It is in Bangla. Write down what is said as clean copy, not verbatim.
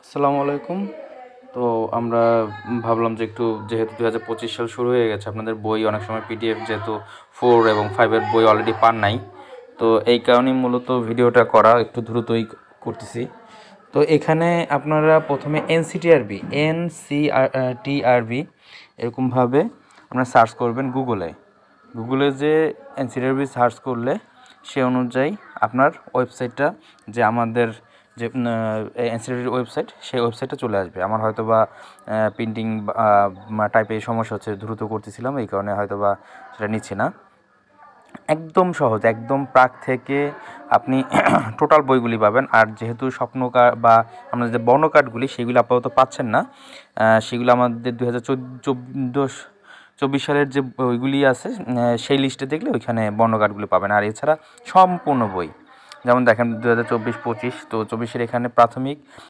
আসসালামু আলাইকুম। তো আমরা ভাবলাম যে একটু যেহেতু 2025 সাল শুরু হয়ে গেছে, আপনাদের বই অনেক সময় পিডিএফ যেহেতু 4 এবং 5 এর বই অলরেডি পান নাই, তো এই কারণেই মূলত ভিডিওটা করা, একটু দ্রুতই করতেছি। তো এখানে আপনারা প্রথমে এনসিটিআরবি এরকমভাবে আপনারা সার্চ করবেন গুগলে। গুগলে যে এনসিটিআরবি সার্চ করলে সে অনুযায়ী আপনার ওয়েবসাইটটা, যে আমাদের যে এনসিটিআরবির ওয়েবসাইট, সেই ওয়েবসাইটটা চলে আসবে। আমার হয়তো বা প্রিন্টিং টাইপে সমস্যা হচ্ছে, দ্রুত করতেছিলাম, এই কারণে হয়তো বা সেটা নিচ্ছে না। একদম সহজ, একদম প্রাক থেকে আপনি টোটাল বইগুলি পাবেন। আর যেহেতু স্বপ্ন কার্ড বা আমাদের যে বর্ণ কার্ডগুলি সেগুলো আপাতত পাচ্ছেন না, সেগুলো আমাদের 2024 সালের যে বইগুলি আছে সেই লিস্টে দেখলে ওইখানে বর্ণ কার্ডগুলি পাবেন। আর এছাড়া সম্পূর্ণ বই, যেমন দেখেন 2024-25, তো 24-এর এখানে প্রাথমিক